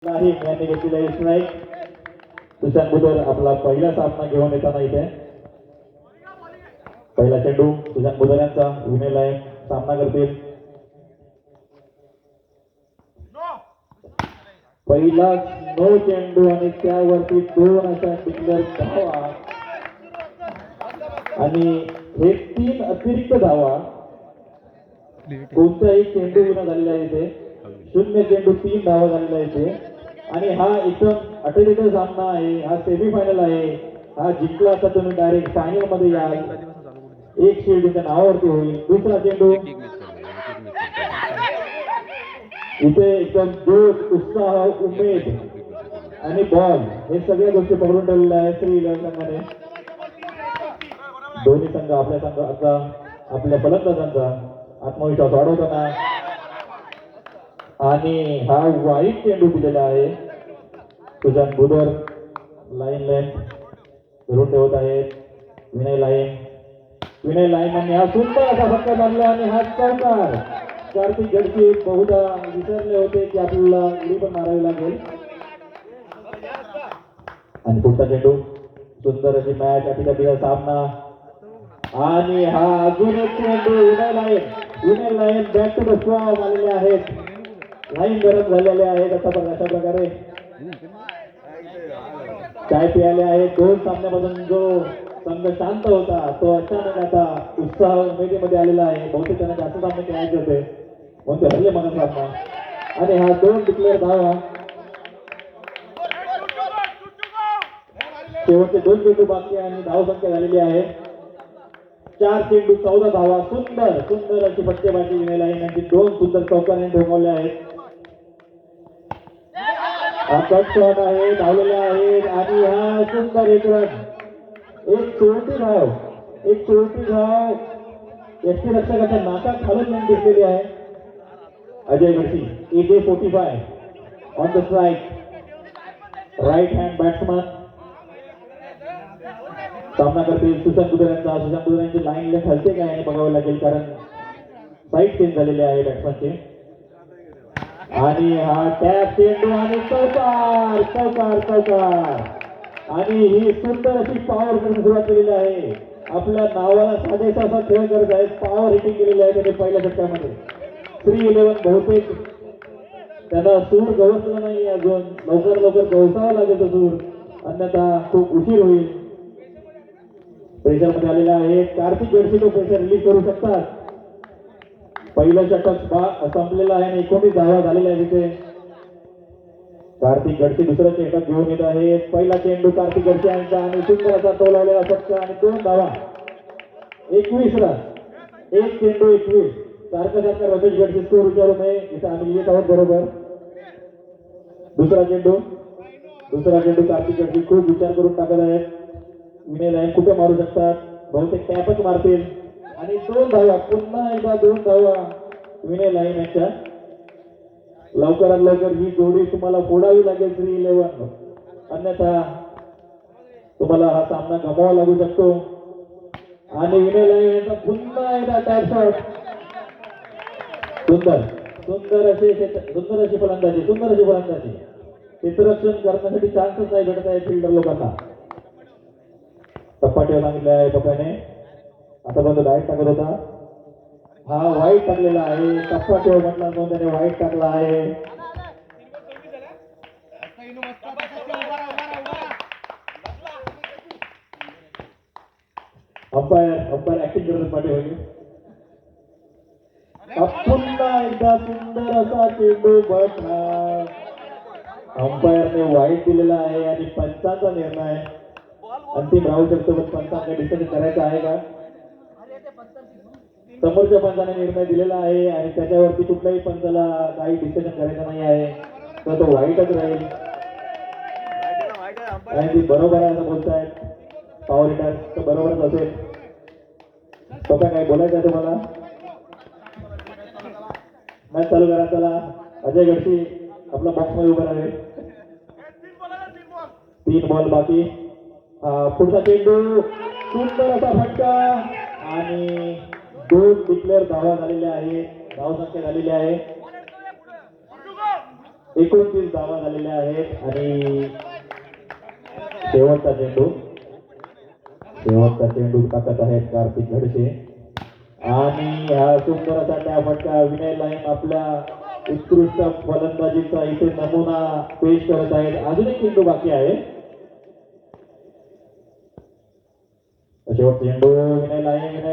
नाही यांनी घेतलेला यश नाही. सुशांत बुधर आपला पहिला सामना घेऊन येताना इथे पहिला चेंडू सुशांत बुधर यांचा विनय लाईन सामना करतील. पहिला नो चेंडू आणि त्यावरती 2 अशा डिक्लेअर धावा आणि हे 3 अतिरिक्त धावा. कोणताही चेंडू विना झालेला आहे इथे. 0 चेंडू 3 धावा झालेला आहे इथे. आणि हा एकदम अटीतटीचा सामना आहे. हा सेमीफायनल आहे. हा जिंकला तर तुम्ही डायरेक्ट फायनल मध्ये याल. एक शील्ड तुमच्या नावावरती होईल. दुसरा चेंडू इथे एकदम जोश उत्साह उमेद आणि बॉल हे सगळ्या गोष्टी पकडून ठेवलेल्या आहे श्री संघाने. दोन्ही संघ आपल्या संघाचा आपल्या फलंदाजांचा आत्मविश्वास वाढवताना आणि हा वाईट चेंडू दिलेला आहे. सुशांत बुधर लाईन लेंथ धरून ठेवत आहेत. विनय लाईन आणि हा सुंदर असा फटका मारला आणि हा चौकार. कार्तिक गडसे बहुधा विसरले होते की आपल्याला उडी पण मारावी लागेल. आणि पुढचा चेंडू सुंदर अशी मॅच अटीतटीचा सामना आणि हा अजून एक चेंडू Vinay line back to the form आलेले आहेत. लाईन गरम झालेले आहेत. अशा प्रकारे चाय पियाले आहेत. 2 सामन्यापासून जो संघ शांत होता तो अचानक आता उत्साह उमेदीमध्ये आलेला आहे. बहुतेक त्यांना जास्त सामने खेळायचे होते म्हणून ते हरले म्हणून सामना. आणि हा 2 डिक्लेअर धावा. शेवटचे 2 चेंडू बाकी आणि धावसंख्या झालेली आहे 4 चेंडू 14 धावा. सुंदर अशी फटकेबाजी विनय लाईन यांची 2 सुंदर चौकाने ठोकवल्या आहेत. कट शॉट आहे. धावलेले आहेत आणि हा सुंदर एक रन. एक चोरटी धाव यष्टी रक्षकाच्या नाका खालून लाईन दिसलेली आहे. Ajay Gadsi AJ 45 on the strike. Right hand batsman सामना करतील सुशांत बुधर यांचा. सुशांत बुधर यांची लाईन लेफ्ट हलते काय हे बघावं लागेल कारण साईड चेंज झालेली आहे बॅट्समनची. आणि हा टॅप चेंडू आणि चौकार आणि ही सुंदर अशी पॉवर करून सुरुवात केलेली आहे. आपल्या नावाला साजेसा असा खेळ करत आहेत. पॉवर हिटिंग केलेली आहे त्यांनी पहिल्या षटकामध्ये. 3-11 बहुतेक त्यांना सूर गवसला नाही अजून. लवकर गवसावा लागेल तो सूर अन्यथा खूप उशीर होईल. प्रेशर मध्ये आलेला आहे. कार्तिक गडसे तो प्रेशर रिलीज करू शकतात. पहिलं षटक संपलेलं आहे आणि 19 धावा झालेल्या आहेत तिथे. कार्तिक गडसे दुसरं षटक घेऊन येत आहेत. पहिला चेंडू कार्तिक गडसे यांचा आणि सुंदर असा टोलावलेला फटका आणि 2 धावा. 21 रन. 1 चेंडू 21. सारखं रमेश गडसे स्कोर विचारू नये इथे आम्ही येत आहोत बरोबर. दुसरा चेंडू कार्तिक गडसे खूप विचार करून टाकत आहेत. विनय लाईन कुठे मारू शकतात. बहुतेक टॅपच मारतील आणि 2 धावा. पुन्हा एकदा 2 धावा विनय लाईन यांच्या. लवकरात लवकर ही जोडी तुम्हाला फोडावी लागेल 3-11 अन्यथा तुम्हाला हा सामना गमवावा लागू शकतो. आणि विनय लाईन यांचा पुन्हा एकदा टॅप शॉट. सुंदर अशी फलंदाजी क्षेत्ररक्षण करण्यासाठी चान्सच नाही भेटत आहे फिल्डर लोकांना. टप्पा सांगितलं आहे पप्पाने. आतापर्यंत डायरेक्ट टाकत होता. हा वाईट टाकलेला आहे. टप्पा ठेव म्हटला म्हणून त्याने वाईट टाकला आहे. अंपायर ऍक्टिंग करत पाठीमागे. पुन्हा एकदा सुंदर असा चेंडू बसणार. अंपायरने वाईट दिलेला आहे आणि पंचांचा निर्णय अंतिम राहू शकतो. पण पंचांना डिसिजन करायचा आहे का. समोरच्या पंचाने निर्णय दिलेला आहे आणि त्याच्यावरती कुठल्याही पंचाला काही डिसिजन करायचं नाही आहे तर तो वाईटच राहील. आणि बरोबर आहे असं बोलतायत पॉवर हिटर तर बरोबरच असेल. पप्पा काय बोलायचं आहे तुम्हाला. मॅच चालू करा. चला अजय गडसी आपला बॉक्स मध्ये उभं आहे. 3 बॉल बाकी. पुढचा चेंडू सुंदर असा फटका आणि 2 डिक्लेअर धावा झालेल्या आहेत. धावसंख्या झालेली आहे 29 धावा झालेल्या आहेत आणि शेवटचा चेंडू टाकत आहेत कार्तिक घडसे आणि हा सुंदर असा त्या फटका विनय लाईन आपल्या उत्कृष्ट फलंदाजीचा इथे नमुना पेश करत आहेत. अजून एक चेंडू बाकी आहे. शेवटचा चेंडू विनय लाईन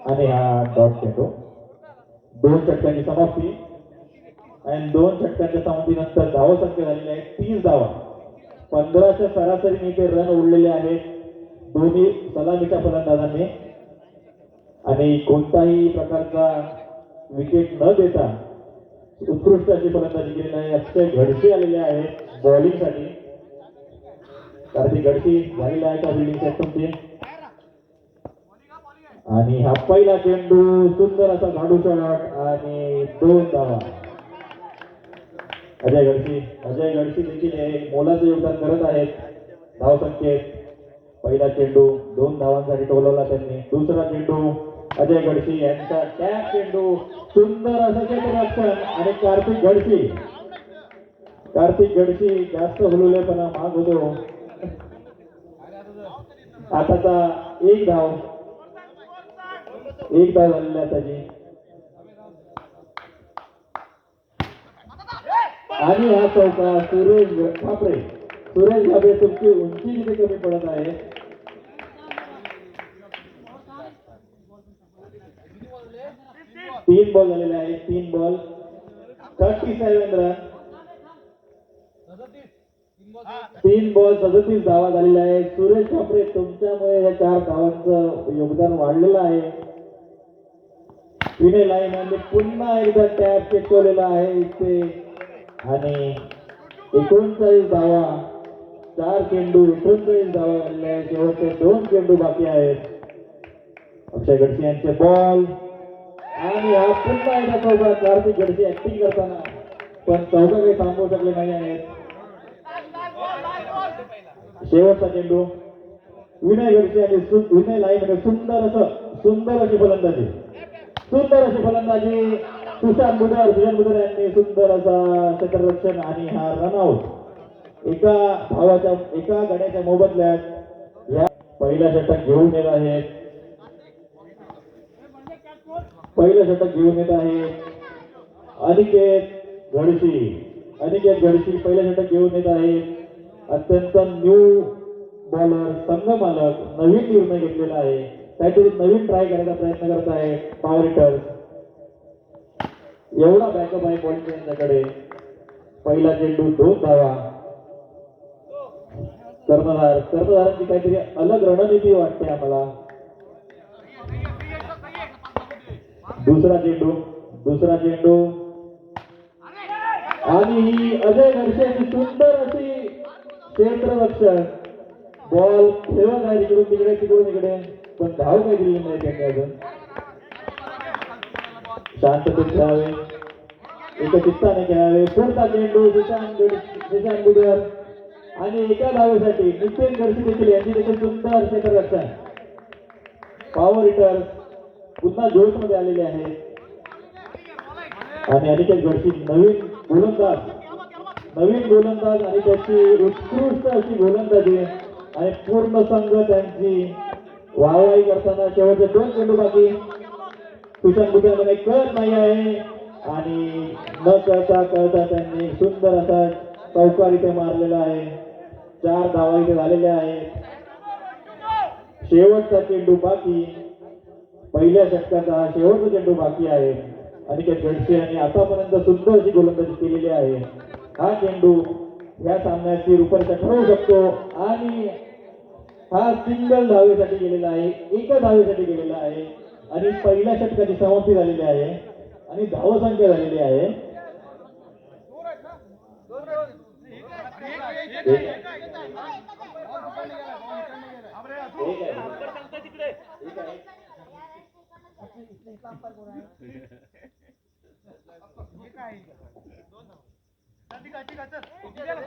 आणि हा डॉट चेंडू. 2 षटकांची समाप्ती आणि 2 षटकांच्या समाप्तीनंतर धावसंख्या झालेली आहे 30 धावा. 15च्या सरासरीने इथे रन उडलेले आहेत दोन्ही सलामीच्या फलंदाजांनी आणि कोणताही प्रकारचा विकेट न देता उत्कृष्ट अशी फलंदाजी केलेली आहे. अक्षय घडसे आलेले आहेत बॉलिंगसाठी. कार्तिक घडसे झालेला आहे का फिल्डिंग सेक्शनची आणि हा पहिला चेंडू सुंदर असा झाडू शॉट आणि 2 धावा. अजय घडसे देखील हे मोलाचं योगदान करत आहेत धावसंख्येत. पहिला चेंडू 2 धावांसाठी टोलवला त्यांनी. दुसरा चेंडू अजय घडसे यांचा टॅप चेंडू सुंदर असं क्षेत्ररक्षण आणि कार्तिक घडसे जास्त हुलुलेपणा माग होतो. आताचा एक धाव झालेला आहे त्याची आणि हा चौका सुरेश घाबरे तुमची उंची तिथे कमी पडत आहे. 3 बॉल झालेले आहेत. 3 बॉल 37 रन. 3 बॉल 37 धावा झालेल्या आहेत. सुरेश घाबरे तुमच्यामुळे या 4 धावांचं योगदान वाढलेलं आहे. विनय लाईन यांनी पुन्हा एकदा टॅप चेकवलेला आहे इथे आणि 39 धावा. 4 चेंडू 39 धावा झालेल्या आहेत. शेवटचे 2 चेंडू बाकी आहेत. अक्षय घडसे यांचे बॉल आणि हा पुन्हा एकदा चौका. कार्तिक घडसे ऍक्टिंग करताना पण चौका काही थांबवू शकले नाही आहेत. शेवटचा चेंडू विनय घडसे आणि विनय लाईन सुंदर अशी फलंदाजी सुशांत बुधर यांनी सुंदर असा क्षेत्ररक्षण आणि हा रनआउट एका गड्याच्या मोबदल्यात या पहिलं षटक घेऊन येत आहेत. अनिकेत घडशी पहिलं षटक घेऊन येत आहेत. अत्यंत न्यू बॉलर संघ मालक नवीन निर्णय घेतलेला आहे. काहीतरी नवीन ट्राय करायचा प्रयत्न करत आहे. पॉवर हिटर्स एवढा बॅकअप आहे बॉलिंग त्यांच्याकडे. पहिला चेंडू 2 धावा. कर्णधारांची काहीतरी अलग रणनीती वाटते आम्हाला. दुसरा चेंडू आणि ही अजय घडसेची सुंदर अशी क्षेत्ररक्षण. बॉल खेळत आहे तिकडून इकडे पण धाव काही दिली नाही त्यांनी अजून. शांततेत खेळावे, एकचित्ताने खेळावे. पुढचा चेंडू सुशांत बुधर आणि एका धावेसाठी नितीन घडसे देखील यांची देखील सुंदर क्षेत्ररक्षण. पॉवर हिटर्स पुन्हा जोश मध्ये आलेले आहेत आणि अनिकेत घडसे नवीन गोलंदाज आणि त्याची उत्कृष्ट अशी गोलंदाजी आणि पूर्ण संघ त्यांची वाहवाही करताना. शेवटचे 2 चेंडू बाकी. सुशांत बुधर कळत नाही आहे आणि न कळता त्यांनी सुंदर असा चौकार इथे मारलेला आहे. 4 धावा इथे झालेल्या आहेत. शेवटचा चेंडू बाकी. पहिल्या षटकाचा हा शेवटचा चेंडू बाकी आहे. अनिकेत घडसे यांनी आतापर्यंत सुंदर अशी गोलंदाजी केलेली आहे. हा चेंडू या सामन्याची रूपरेषा ठरवू शकतो आणि हा सिंगल धावेसाठी गेलेला आहे. एका धावेसाठी गेलेला आहे आणि पहिल्या षटकाची समाप्ती झालेली आहे आणि धावसंख्या झालेली आहे.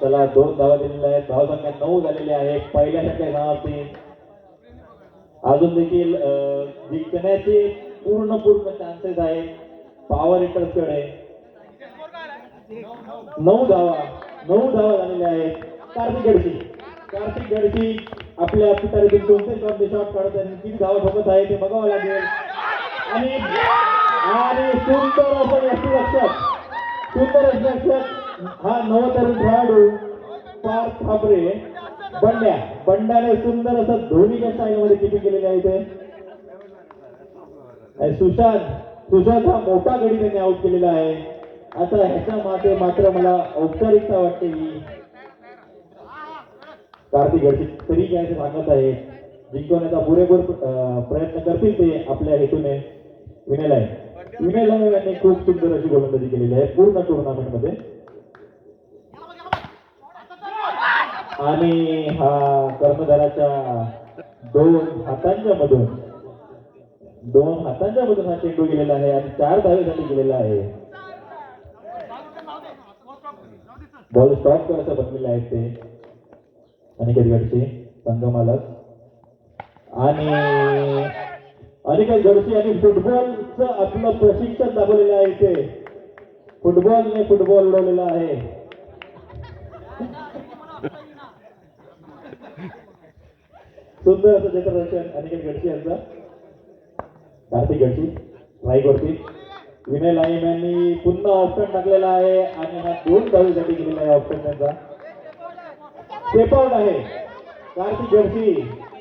चला 2 धावा दिलेल्या आहेत. धावसंख्या 9 झालेली आहे. पहिल्या षटकाची समाप्ती. अजून देखील जिंकण्याचे पूर्ण चान्सेस आहेत पॉवर हिटर्स कडे. 9 धावा, 9 धावा झालेल्या आहेत. कार्तिक गडशी आपल्या पिटारीतून कोणते शॉट काढत आहे, किती धावा ठोकत आहे ते बघावं लागेल. आणि सुंदर असं यष्टीरक्षक हा नवतरुण खेळाडू पार्थ ठाकरे बंड्याने सुंदर असं धोनीच्या स्टाईलमध्ये किपिंग केलेले आहे ते. सुशांत हा मोठा गडी त्यांनी आउट केलेला आहे. आता ह्याच्या मागे मात्र मला औपचारिकता वाटते की कार्तिक गडची तरी काय ते सांगत आहे जिंकवण्याचा पुरेपूर प्रयत्न करतील ते आपल्या हेतूने. विनय लाईन यांनी खूप सुंदर अशी गोलंदाजी केलेली आहे पूर्ण टुर्नामेंट मध्ये. आणि हा कर्णधाराच्या दोन हातांच्या मधून हा चेंडू गेलेला आहे आणि 4 धावेसाठी गेलेला आहे. बॉल स्टॉप करायचं बनलेले आहेत ते अनिकेत गडसे संघमालक. आणि अनिकेत गडसे यांनी फुटबॉलचं आपलं प्रशिक्षण दाखवलेलं आहे ते. फुटबॉल उडवलेला आहे. सुंदर असं क्षेत्ररक्षण अनिकेत गडसे यांचा. कार्तिक गडसे ट्राय करतील. विनय लाईम यांनी पुन्हा ऑप्शन टाकलेला आहे आणि हा 2 धावेसाठी गेलेला आहे ऑप्शन त्यांचा. स्टेप आउट आहे कार्तिक गडसे.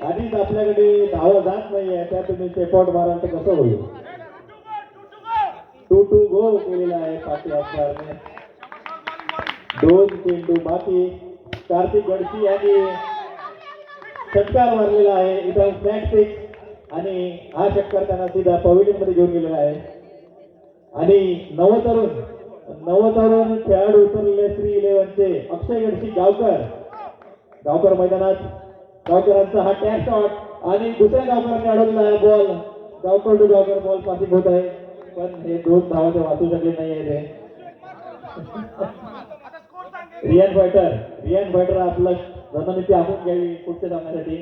आधीच आपल्याकडे धावा जात नाहीये त्या तुम्ही स्टेप आउट माराल तर कसं होईल. 2 गो केलेला आहे पाठी असणारने. 2 चेंडू बाकी. कार्तिक गडसे यांनी षटकार मारलेला आहे इथं फ्लॅट 6 आणि हा षटकार त्यांना सीधा पवेलियन मध्ये घेऊन गेलेला आहे. आणि नवतरुण खेळाडू उतरलेले श्री 11चे अक्षय गडशी गावकर मैदानात. गावकरांचा हा टॅग शॉट आणि दुसऱ्या गावकरांनी अडवलेला आहे ball. Gavkar to Gavkar ball passing होत आहे पण हे 2 धावा ते वाचू शकले नाहीये ते. रियान फायटर आपला रणनीती आखून घ्यावी पुढच्या सामन्यासाठी.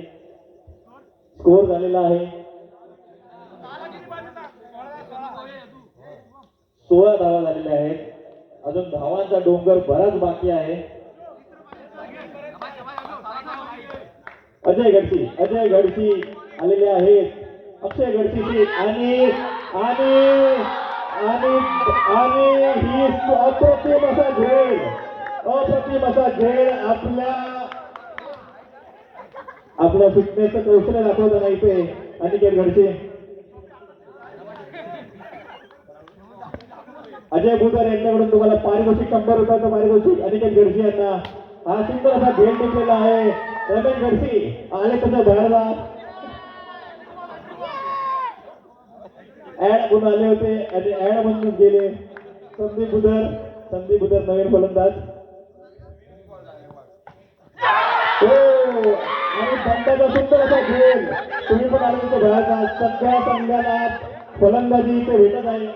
स्कोर झालेला आहे 16 धावा झालेल्या आहेत. अजून धावांचा डोंगर बराच बाकी आहे. अजय गडशी आलेले आहेत. अक्षय गडशीची आणि ही अप्रतिम असा झेल आपल्या फिटनेसचं कौशल्य दाखवत नाही ते अनिकेत गडसे. अजय बुधर यांच्याकडून तुम्हाला पारितोषिक 100 रुपयाचं पारितोषिक अनिकेत गडसे यांना. हा सुंदर असा झेल टिकलेला आहे. रमेश गडसे आले त्याच्या बाहेरला ऍड म्हणून आले होते आणि ऍड म्हणून गेले. संदीप बुधर नवीन फलंदाज. आणि बंडाचा सुंदर असा झेल. तुम्ही पण आले तिथे बाहेरचा. सगळ्या संघाला फलंदाजी इथे भेटत आहे.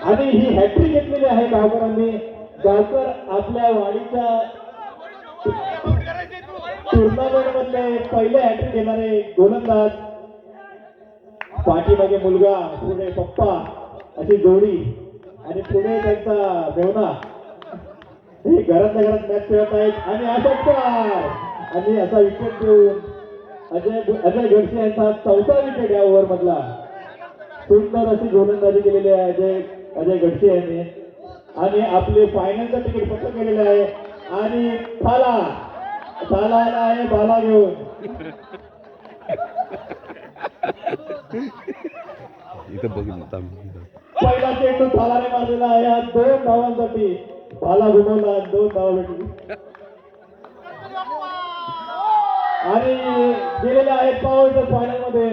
आणि ही हॅट्रिक घेतलेली आहे गावकरांनी. गावकर आपल्या वाडीच्या टुर्नामेंट मधले पहिले हॅट्रिक घेणारे गोलंदाज. पाठीमागे मुलगा पुढे पप्पा अशी जोडी आणि पुढे त्यांचा मेवना. हे घरातल्या घरात मॅच खेळत आहेत आणि आणि असा विकेट देऊन अजय गडसे यांचा 4था विकेट या ओव्हर मधला. सुंदर अशी गोलंदाजी केलेली आहे अजय गडसे यांनी. आणि आपले फायनलचं तिकीट पक्क केलेलं आहे. आणि थाला आला आहे बाला घेऊन. पहिला चेंडू थालाने मारलेला आहे. 2 धावांसाठी बाला घुमवला. 2 धावा भेटली आणि गेलेले आहेत फायनल मध्ये.